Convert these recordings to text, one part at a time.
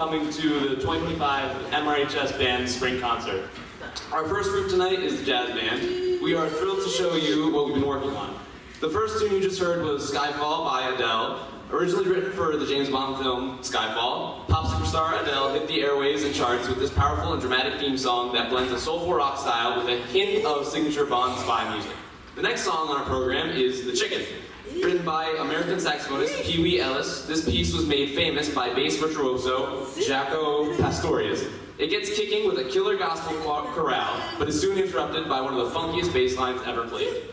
coming to the 2025 MRHS Band Spring Concert. Our first group tonight is the Jazz Band. We are thrilled to show you what we've been working on. The first tune you just heard was Skyfall by Adele. Originally written for the James Bond film Skyfall, pop superstar Adele hit the airwaves and charts with this powerful and dramatic theme song that blends a soulful rock style with a hint of signature Bond spy music. The next song on our program is The Chicken. Written by American saxophonist Pee Wee Ellis, this piece was made famous by bass virtuoso Jaco Pastorius. It gets kicking with a killer gospel chorale, but is soon interrupted by one of the funkiest bass lines ever played.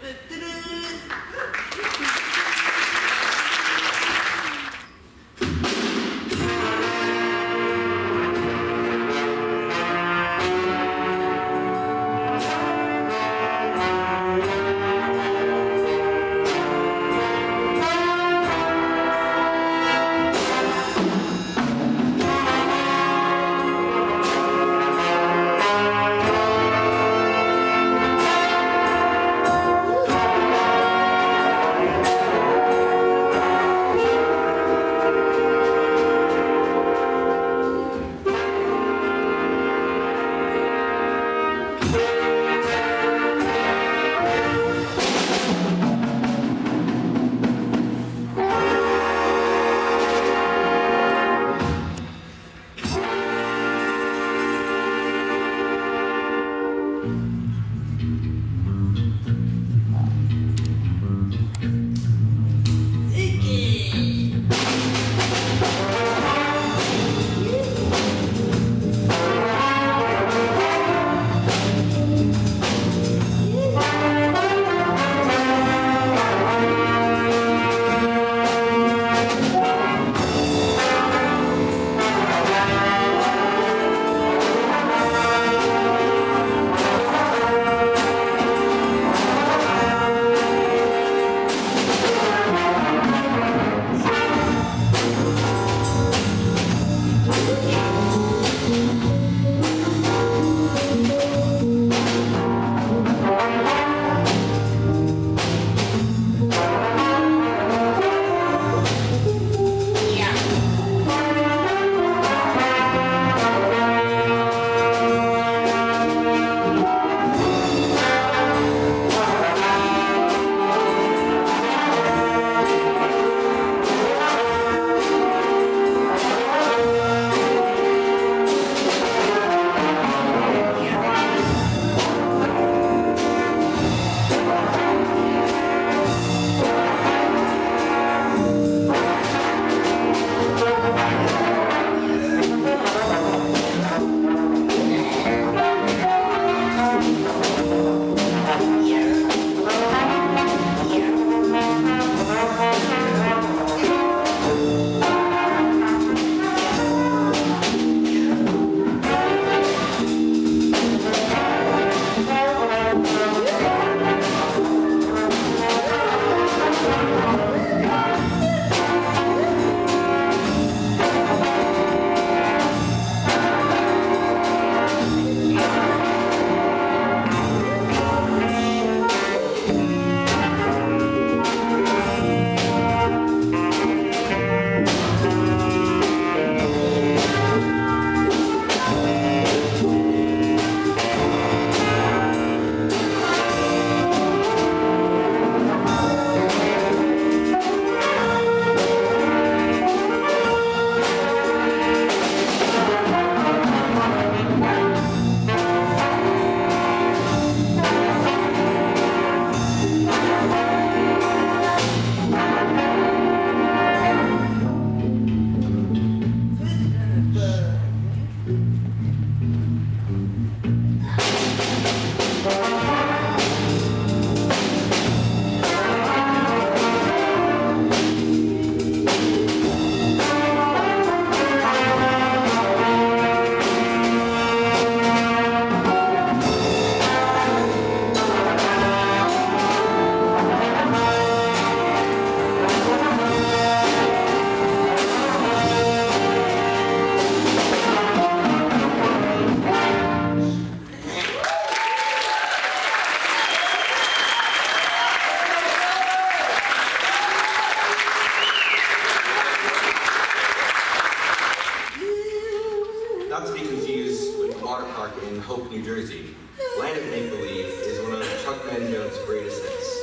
not to be confused with the water park in Hope, New Jersey. Land of Make Believe is one of Chuck Mangione greatest hits.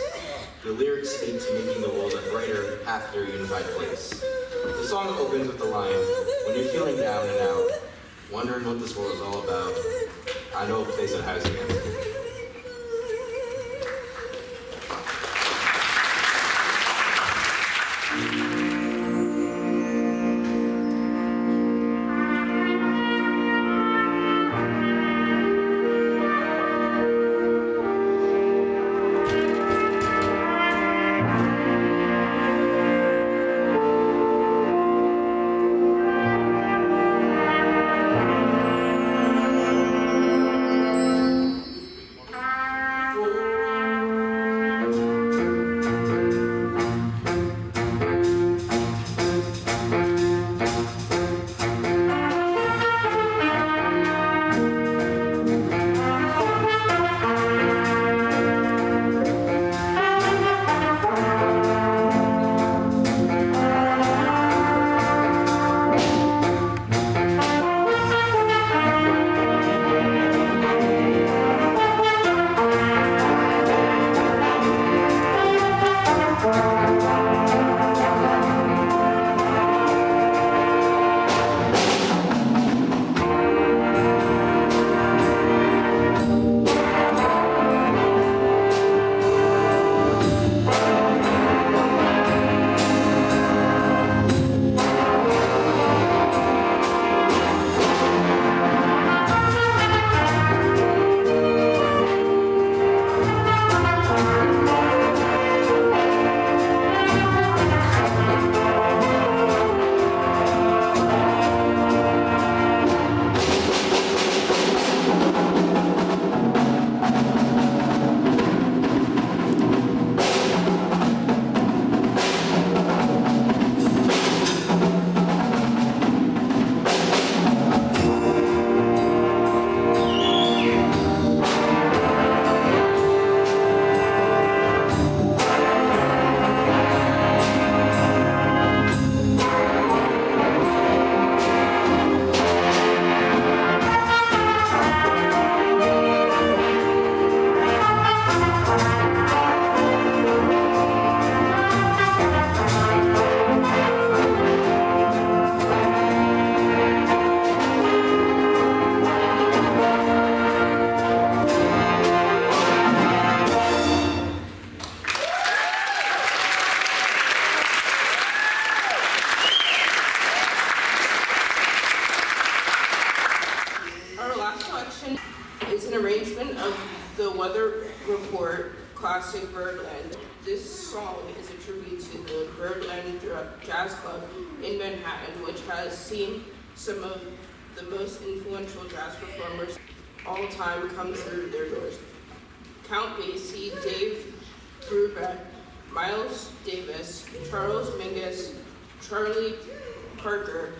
The lyrics speak to making the world a brighter, happier, unified place. The song opens with the line, "When you're feeling down and out, wondering what this world is all about, I know a place that has you." Is an arrangement of the Weather Report classic Birdland. This song is a tribute to the Birdland Jazz Club in Manhattan, which has seen some of the most influential jazz performers all time come through their doors. Count Basie, Dave Brubeck, Miles Davis, Charles Mingus, Charlie Parker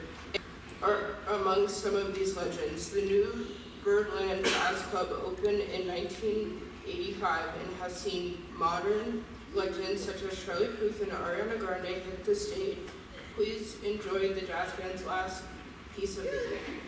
are among some of these legends. The new Birdland Jazz Club opened in 1985 and has seen modern legends such as Charlie Puth and Ariana Grande hit the stage. Please enjoy the jazz band's last piece of the evening.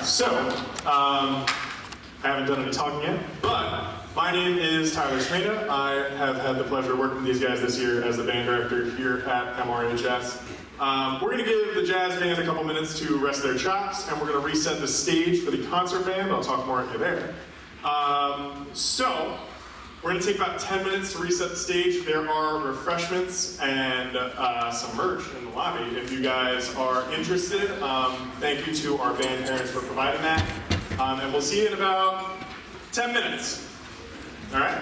So, I haven't done any talking yet, but my name is Tyler Smeda. I have had the pleasure of working with these guys this year as the band director here at MRHS. We're going to give the jazz band a couple minutes to rest their chops, and we're going to reset the stage for the concert band. I'll talk more at you there. So, we're going to take about 10 minutes to reset the stage. There are refreshments and some merch in the lobby. If you guys are interested, thank you to our band parents for providing that. And we'll see you in about 10 minutes. All right?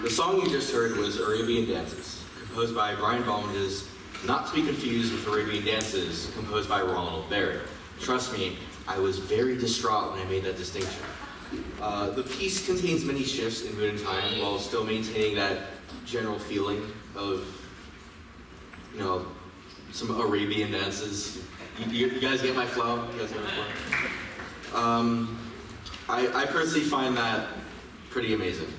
The song you just heard was Arabian Dances, composed by Brian Ballinges, not to be confused with Arabian Dances, composed by Ronald Barrett. Trust me, I was very distraught when I made that distinction. The piece contains many shifts in mood and time while still maintaining that general feeling of, you know, some Arabian dances. You guys get my flow? You guys get my flow? I personally find that pretty amazing.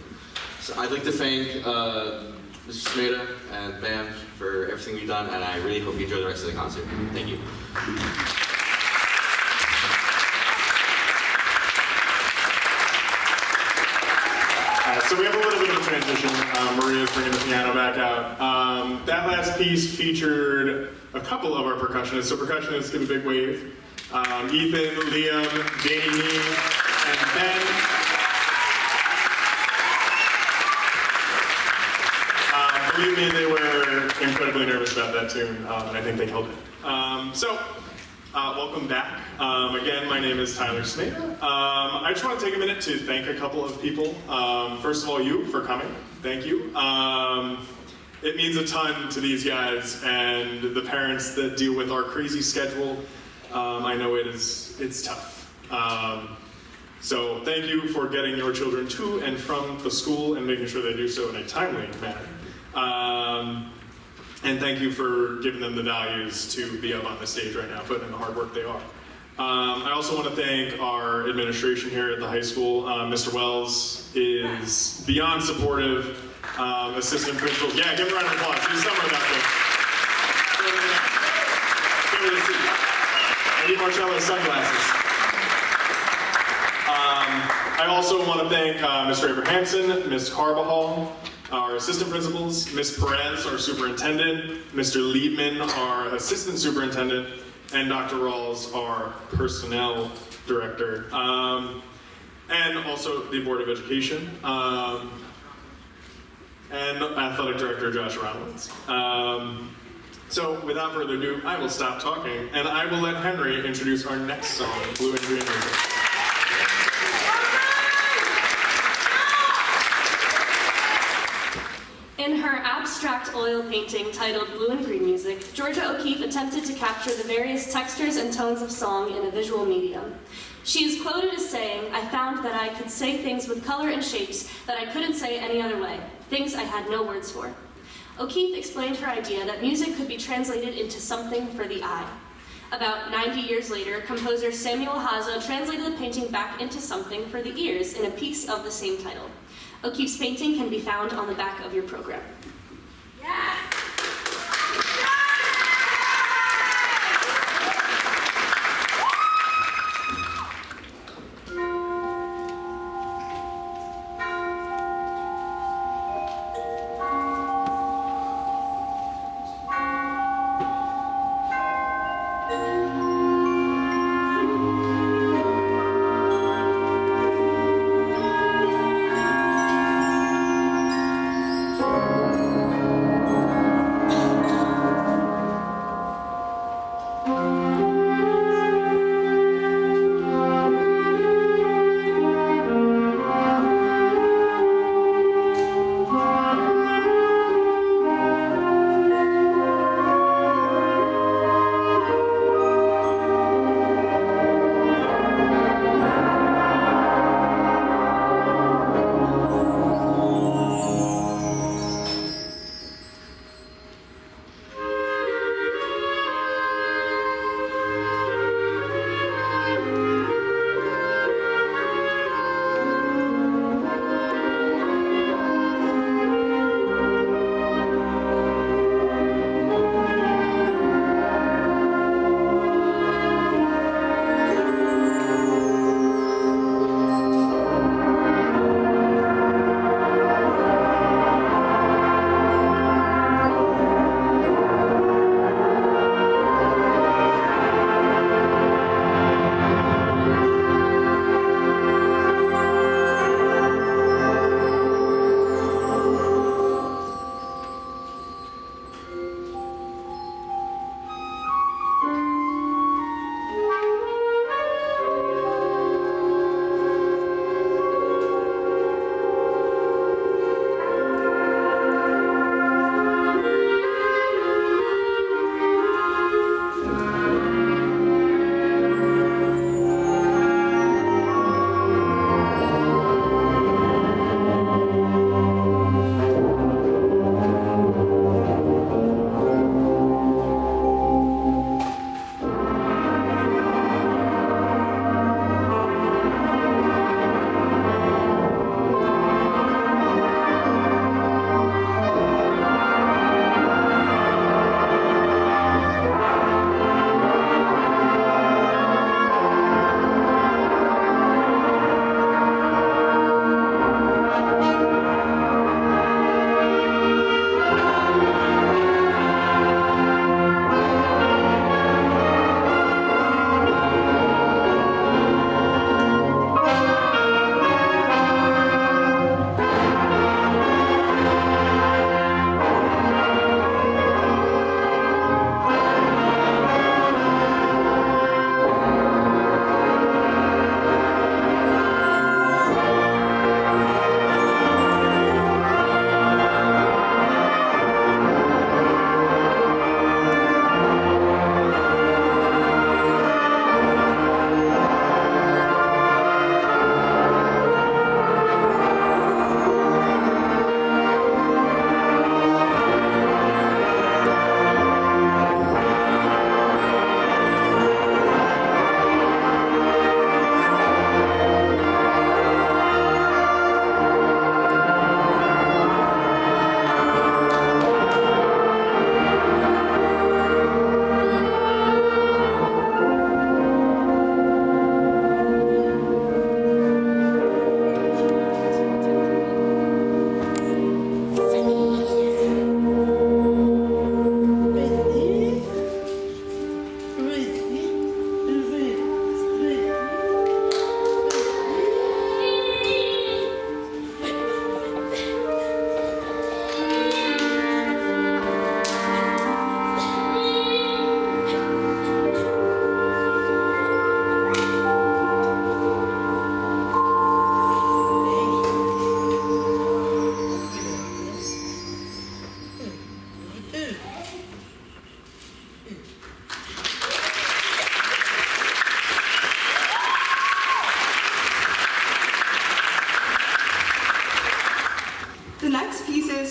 So I'd like to thank Mr. Smeda and band for everything we've done, and I really hope you enjoy the rest of the concert. Thank you. So we have a little bit of a transition. Maria's bringing the piano back out. That last piece featured a couple of our percussionists. So percussionists give a big wave. Ethan, Liam, Danny, and Ben. Believe me, they were incredibly nervous about that tune, and I think they killed it. Welcome back. Again, my name is Tyler Smith. I just want to take a minute to thank a couple of people. First of all, you for coming. Thank you. It means a ton to these guys and the parents that deal with our crazy schedule. I know it's tough. So thank you for getting your children to and from the school and making sure they do so in a timely manner. And thank you for giving them the values to be up on the stage right now, putting in the hard work they are. I also want to thank our administration here at the high school. Mr. Wells is beyond supportive. Assistant principals, yeah, give him a round of applause. He's somewhere about there. Give her a seat. I need Marcello's sunglasses. I also want to thank Mr. Abrahamson, Ms. Carbajal, our assistant principals, Ms. Perez, our superintendent, Mr. Liebman, our assistant superintendent, and Dr. Rawls, our personnel director, and also the Board of Education, and Athletic Director Josh Rollins. So without further ado, I will stop talking, and I will let Henry introduce our next song, Blue and Green Music. In her abstract oil painting titled Blue and Green Music, Georgia O'Keeffe attempted to capture the various textures and tones of song in a visual medium. She is quoted as saying, "I found that I could say things with color and shapes that I couldn't say any other way, things I had no words for." O'Keeffe explained her idea that music could be translated into something for the eye. About 90 years later, composer Samuel Haza translated the painting back into something for the ears in a piece of the same title. O'Keeffe's painting can be found on the back of your program. Yes!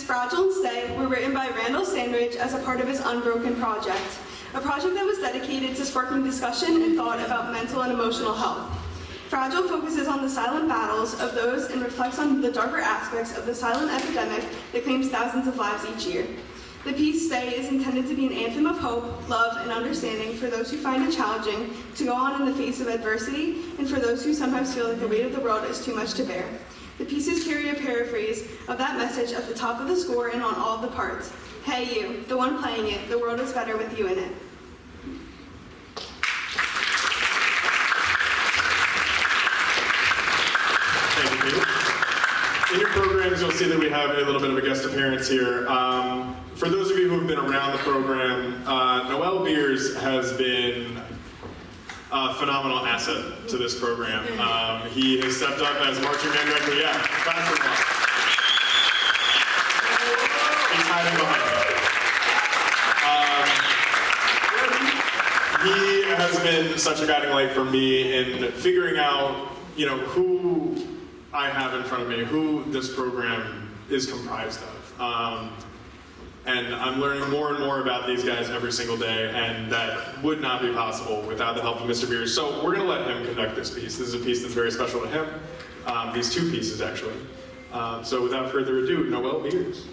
Fragile and Stay were written by Randall Sandridge as a part of his Unbroken project, a project that was dedicated to sparking discussion and thought about mental and emotional health. Fragile focuses on the silent battles of those and reflects on the darker aspects of the silent epidemic that claims thousands of lives each year. The piece Stay is intended to be an anthem of hope, love, and understanding for those who find it challenging to go on in the face of adversity, and for those who sometimes feel like the weight of the world is too much to bear. The pieces carry a paraphrase of that message at the top of the score and on all of the parts. Hey you, the one playing it, the world is better with you in it. Thank you, Peter. In your programs, you'll see that we have a little bit of a guest appearance here. For those of you who have been around the program, Noel Beers has been a phenomenal asset to this program. He has stepped up as marching band director. Yeah, fast and well. He's hiding behind. He has been such a guiding light for me in figuring out, who I have in front of me, who this program is comprised of. And I'm learning more and more about these guys every single day, and that would not be possible without the help of Mr. Beers. So we're going to let him conduct this piece. This is a piece that's very special to him. These two pieces, actually. So without further ado, Noel Beers.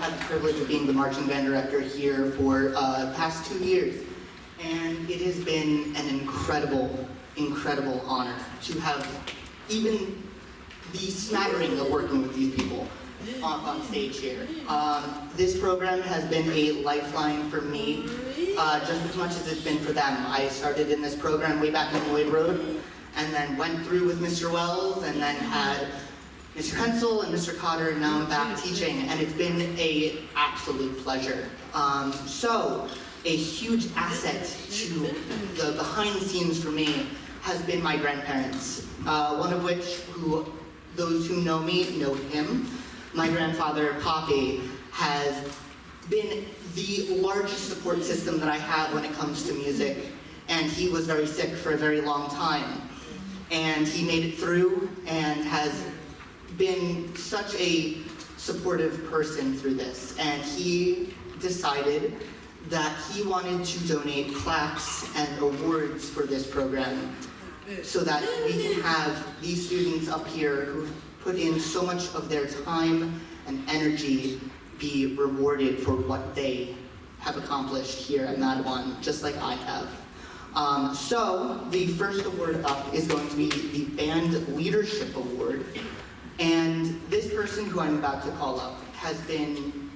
had the privilege of being the marching band director here for the past 2 years. And it has been an incredible, incredible honor to have even the smattering of working with these people on stage here. This program has been a lifeline for me, just as much as it's been for them. I started in this program way back in Lloyd Road, and then went through with Mr. Wells, and then had Mr. Hensel and Mr. Cotter, and now I'm back teaching, and it's been an absolute pleasure. So, a huge asset to the behind the scenes for me has been my grandparents, one of which, those who know me know him. My grandfather, Poppy, has been the largest support system that I have when it comes to music, and he was very sick for a very long time. And he made it through and has been such a supportive person through this. And he decided that he wanted to donate plaques and awards for this program so that we can have these students up here who've put in so much of their time and energy be rewarded for what they have accomplished here at Madawan, just like I have. So the first award up is going to be the Band Leadership Award. And this person who I'm about to call up has been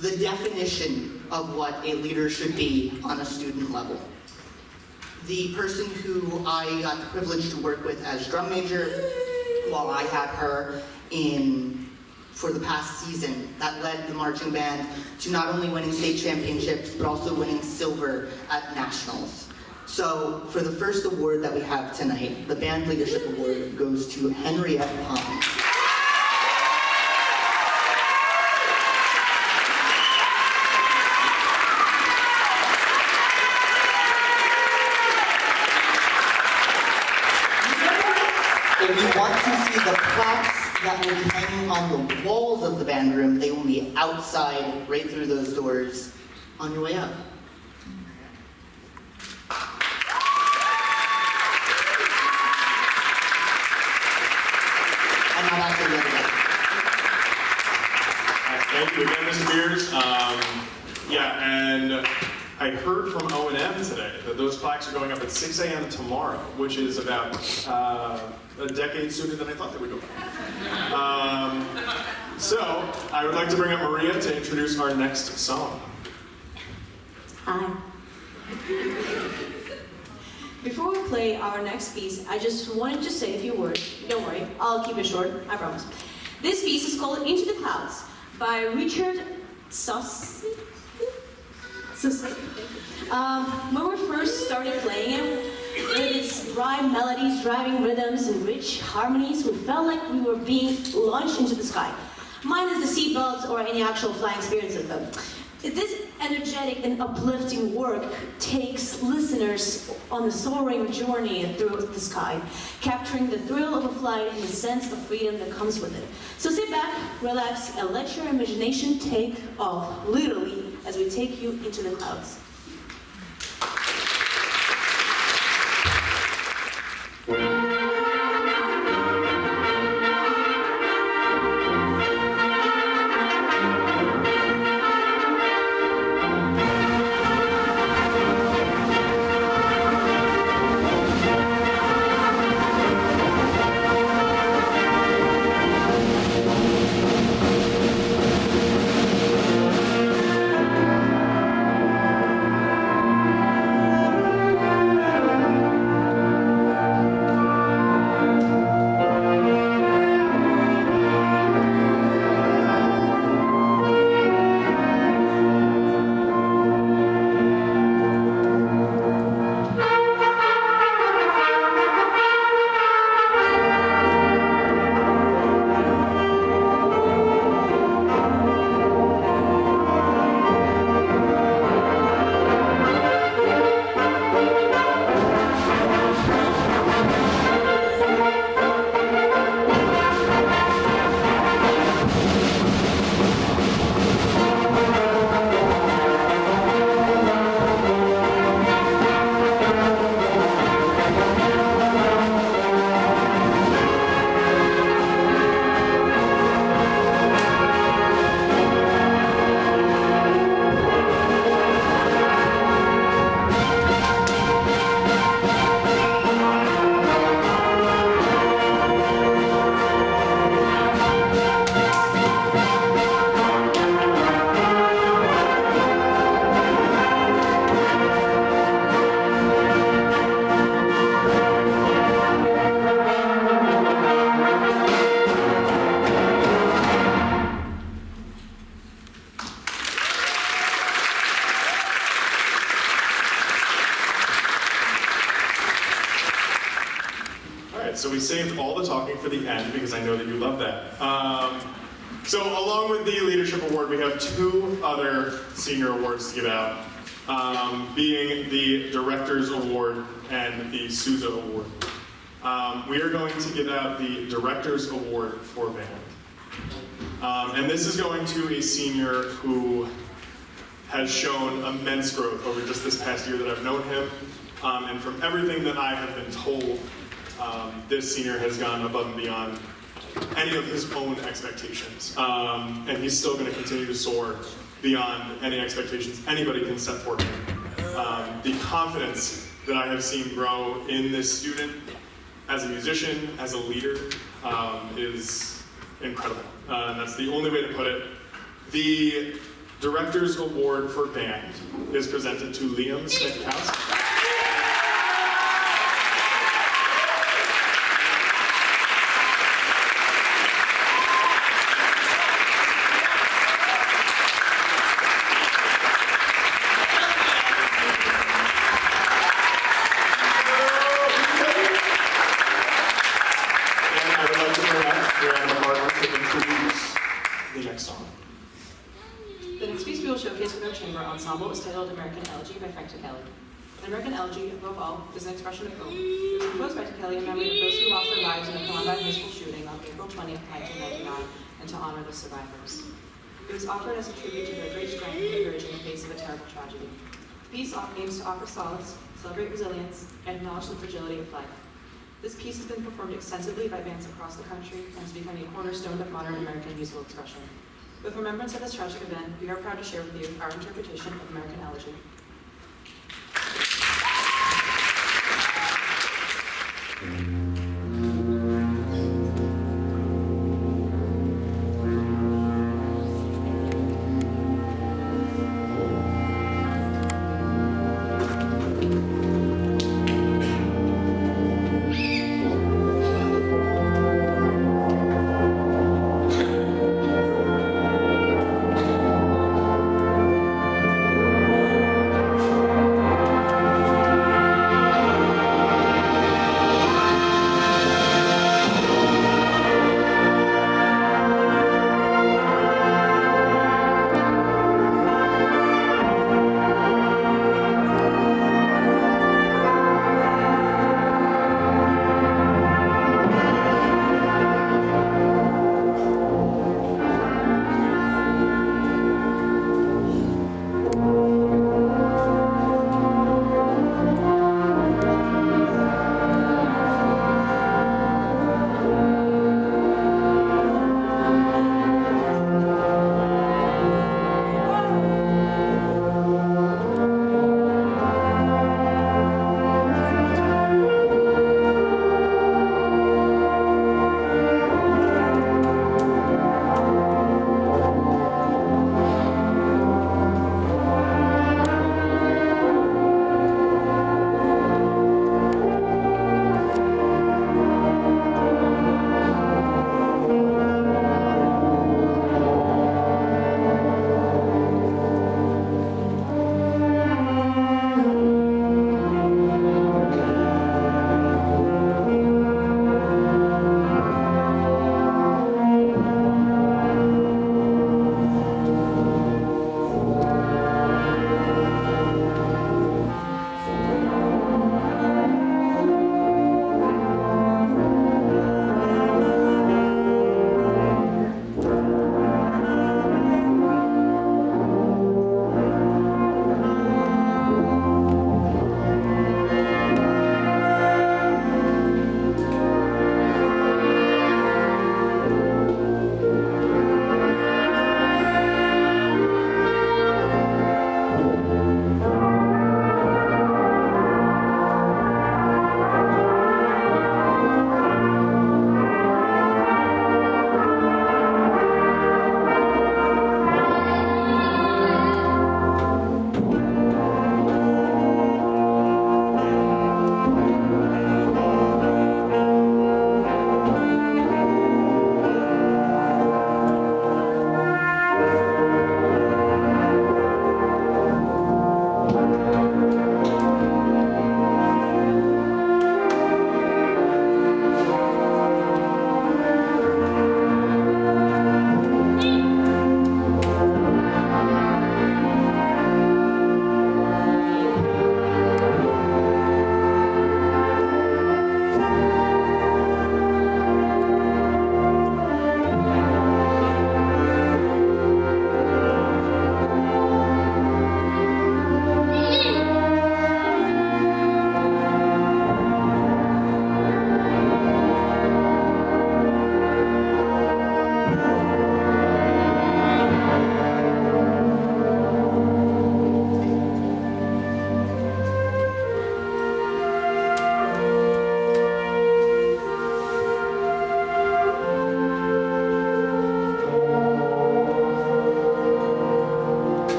the definition of what a leader should be on a student level. The person who I got the privilege to work with as drum major while I had her for the past season, that led the marching band to not only winning state championships, but also winning silver at nationals. So for the first award that we have tonight, the Band Leadership Award goes to Henriette Pons. If you want to see the plaques that will be hanging on the walls of the band room, they will be outside, right through those doors, on your way up. And now back to the other guy. Thank you again, Mr. Beers. Yeah, and I heard from O&M today that those plaques are going up at 6 a.m. tomorrow, which is about a decade sooner than I thought they would go up. So, I would like to bring up Maria to introduce our next song. Hi. Before we play our next piece, I just wanted to say a few words. Don't worry, I'll keep it short, I promise. This piece is called Into the Clouds by Richard Saucy. When we first started playing it, with its dry melodies, driving rhythms, and rich harmonies, we felt like we were being launched into the sky, minus the seatbelts or any actual flying experience of them. This energetic and uplifting work takes listeners on a soaring journey through the sky, capturing the thrill of a flight and the sense of freedom that comes with it. So sit back, relax, and let your imagination take off, literally, as we take you into the clouds. so we saved all the talking for the end because I know that you love that. So along with the Leadership Award, we have two other senior awards to give out, being the Director's Award and the Souza Award. We are going to give out the Director's Award for band. And this is going to a senior who has shown immense growth over just this past year that I've known him. And from everything that I have been told, this senior has gone above and beyond any of his own expectations. And he's still going to continue to soar beyond any expectations anybody can set for him. The confidence that I have seen grow in this student as a musician, as a leader, is incredible. And that's the only way to put it. The Director's Award for Band is presented to Liam Smith-Kowski. Ensemble is titled American Elegy by Frank Kelly. An American Elegy, above all, is an expression of hope. It was composed by Kelly in memory of those who lost their lives in the Columbine High School shooting on April 20th, 1999, and to honor the survivors. It was offered as a tribute to their great strength and courage in the face of a terrible tragedy. The piece aims to offer solace, celebrate resilience, and acknowledge the fragility of life. This piece has been performed extensively by bands across the country and has become a cornerstone of modern American musical expression. With remembrance of this tragic event, we are proud to share with you our interpretation of American Elegy.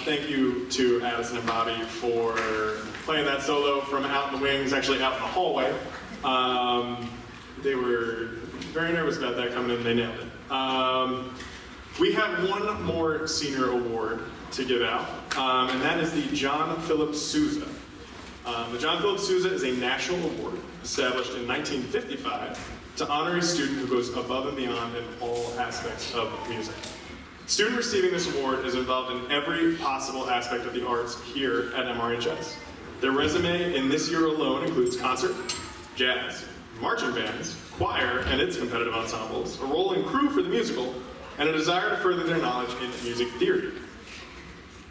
thank you to Addison and Bobby for playing that solo from out in the wings, actually out in the hallway. They were very nervous about that coming in, they nailed it. We have one more senior award to give out, and that is the John Philip Sousa. The John Philip Sousa is a national award established in 1955 to honor a student who goes above and beyond in all aspects of music. The student receiving this award is involved in every possible aspect of the arts here at MRHS. Their resume in this year alone includes concert, jazz, marching bands, choir and its competitive ensembles, a role in crew for the musical, and a desire to further their knowledge in music theory.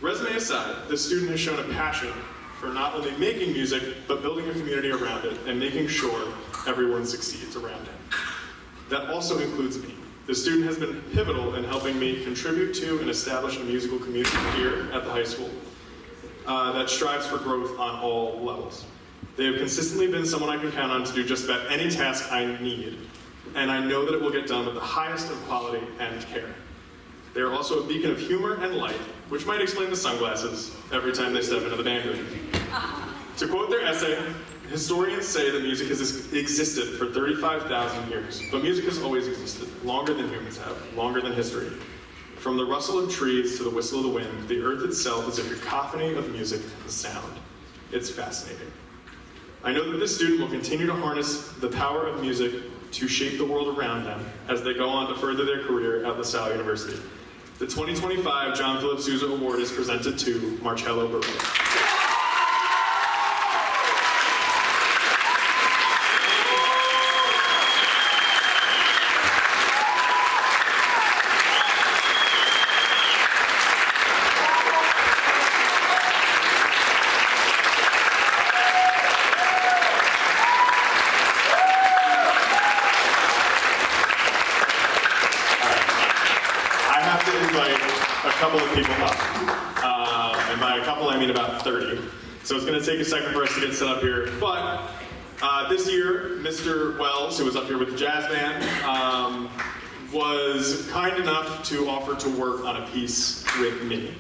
Resume aside, the student has shown a passion for not only making music, but building a community around it and making sure everyone succeeds around him. That also includes me. The student has been pivotal in helping me contribute to and establish a musical community here at the high school that strives for growth on all levels. They have consistently been someone I can count on to do just about any task I need, and I know that it will get done with the highest of quality and care. They are also a beacon of humor and light, which might explain the sunglasses every time they step into the band room. To quote their essay, historians say that music has existed for 35,000 years, but music has always existed, longer than humans have, longer than history. From the rustle of trees to the whistle of the wind, the earth itself is a cacophony of music and sound. It's fascinating. I know that this student will continue to harness the power of music to shape the world around them as they go on to further their career at LaSalle University. The 2025 John Philip Sousa Award is presented to Marcello Barreto. So it's going to take a second for us to get set up here. But this year, Mr. Wells, who was up here with the jazz band, was kind enough to offer to work on a piece with me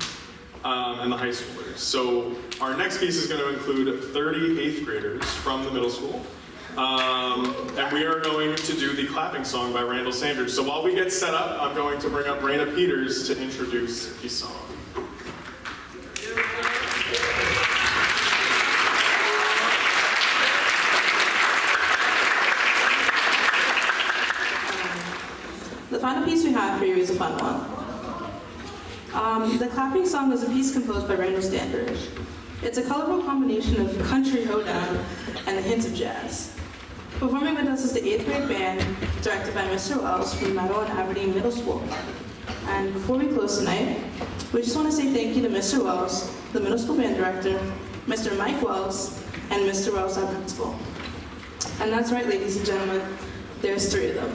and the high schoolers. So our next piece is going to include 30 eighth graders from the middle school. And we are going to do the clapping song by Randall Sanders. So while we get set up, I'm going to bring up Raina Peters to introduce the song. The final piece we have for you is a fun one. The clapping song is a piece composed by Randall Sanders. It's a colorful combination of country hoedown and the hints of jazz. Performing with us is the 8th grade band, directed by Mr. Wells from Madeline Aberdeen Middle School. And before we close tonight, we just want to say thank you to Mr. Wells, the middle school band director, Mr. Mike Wells, and Mr. Wells, our principal. And that's right, ladies and gentlemen, there's 3 of them.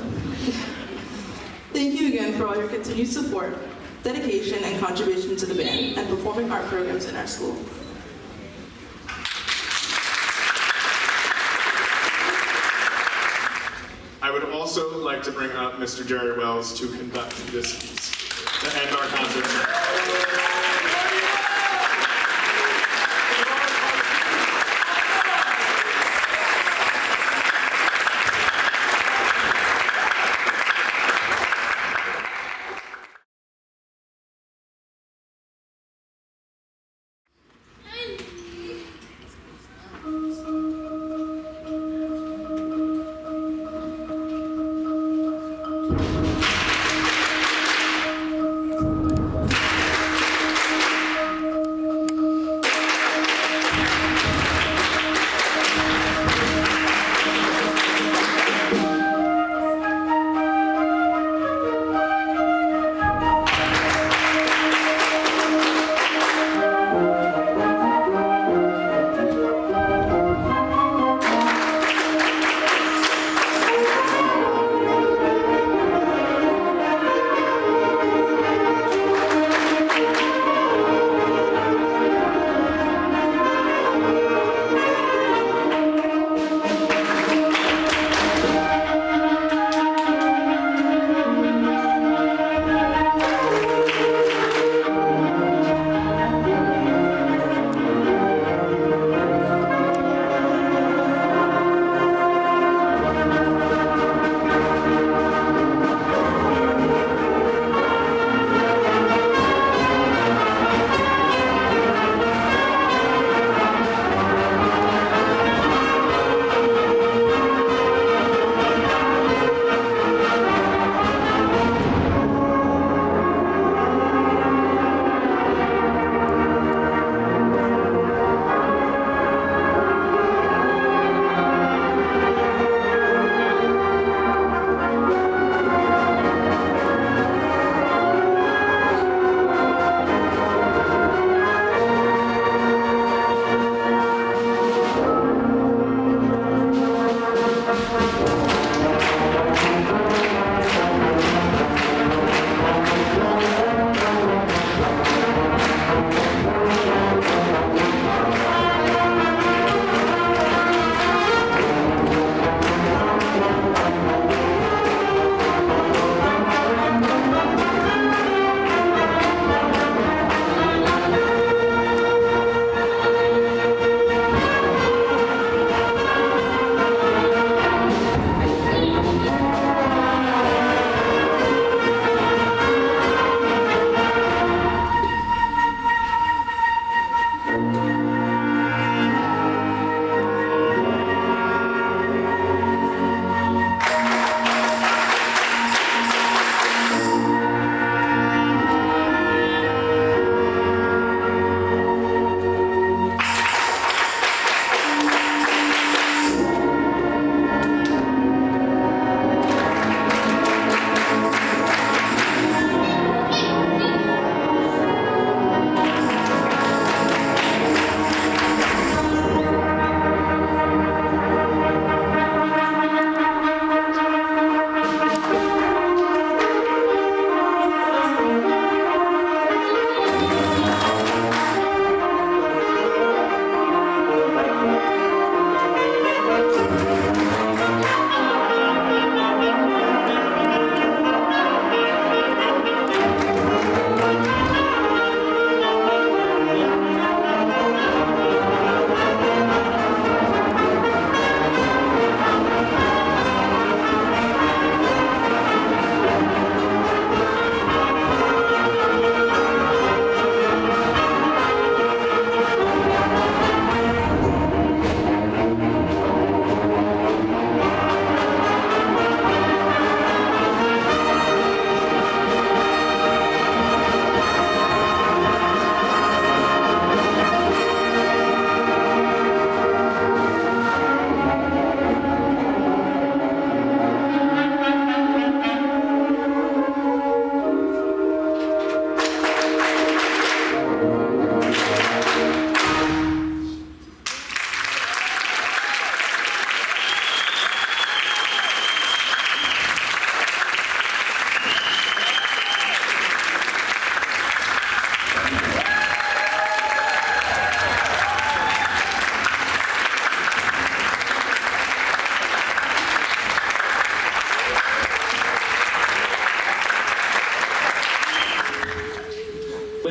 Thank you again for all your continued support, dedication, and contribution to the band and performing art programs in our school. I would also like to bring up Mr. Jerry Wells to conduct this piece to end our concert.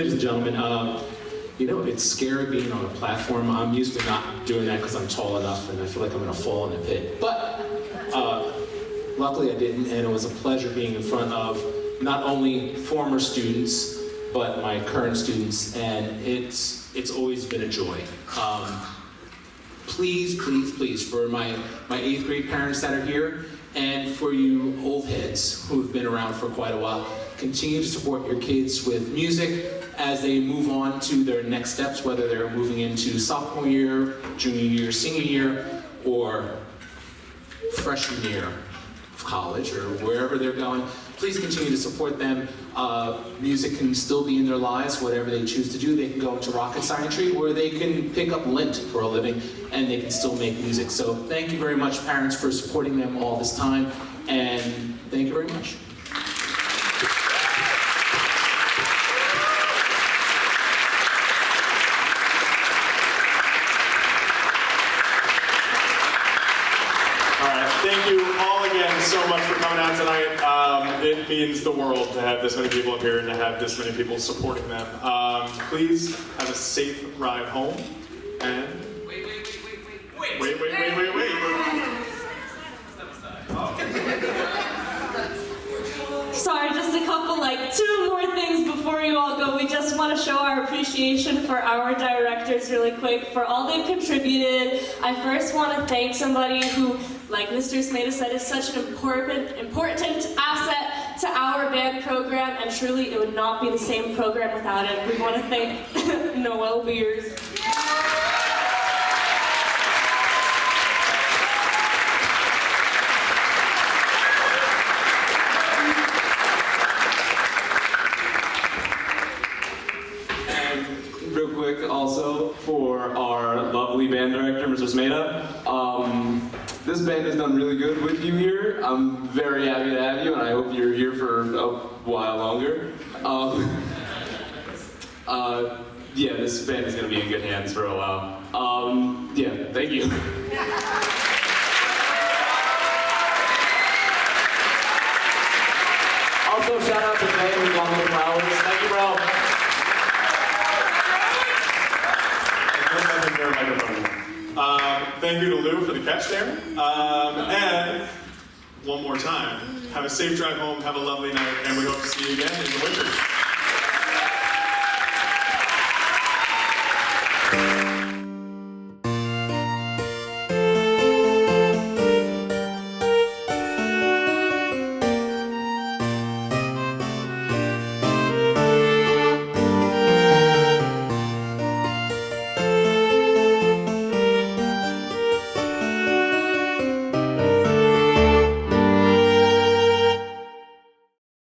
ladies and gentlemen, you know, it's scary being on a platform. I'm used to not doing that because I'm tall enough and I feel like I'm gonna fall in a pit. But luckily I didn't, and it was a pleasure being in front of not only former students, but my current students, and it's always been a joy. Please, please, please, for my 8th grade parents that are here, and for you old heads who've been around for quite a while, continue to support your kids with music as they move on to their next steps, whether they're moving into sophomore year, junior year, senior year, or freshman year of college, or wherever they're going. Please continue to support them. Music can still be in their lives, whatever they choose to do. They can go into rocket scientry, or they can pick up lint for a living, and they can still make music. So thank you very much, parents, for supporting them all this time, and thank you very much. Thank you all again so much for coming out tonight. It means the world to have this many people up here and to have this many people supporting them. Please have a safe ride home. And wait. Sorry, just a couple, like 2 more things before you all go. We just want to show our appreciation for our directors really quick for all they've contributed. I first want to thank somebody who, like Mr. Smeda said, is such an important asset to our band program, and truly it would not be the same program without him. We want to thank Noel Beers. Real quick, also, for our lovely band director, Mr. Smeda. This band has done really good with you here. I'm very happy to have you, and I hope you're here for a while longer. Yeah, this band is going to be in good hands for a while. Yeah, thank you. Also, shout out to Jay who's on the flowers. Thank you, bro. Thank you to Lou for the catch there. And one more time, have a safe drive home, have a lovely night, and we hope to see you again in the winter.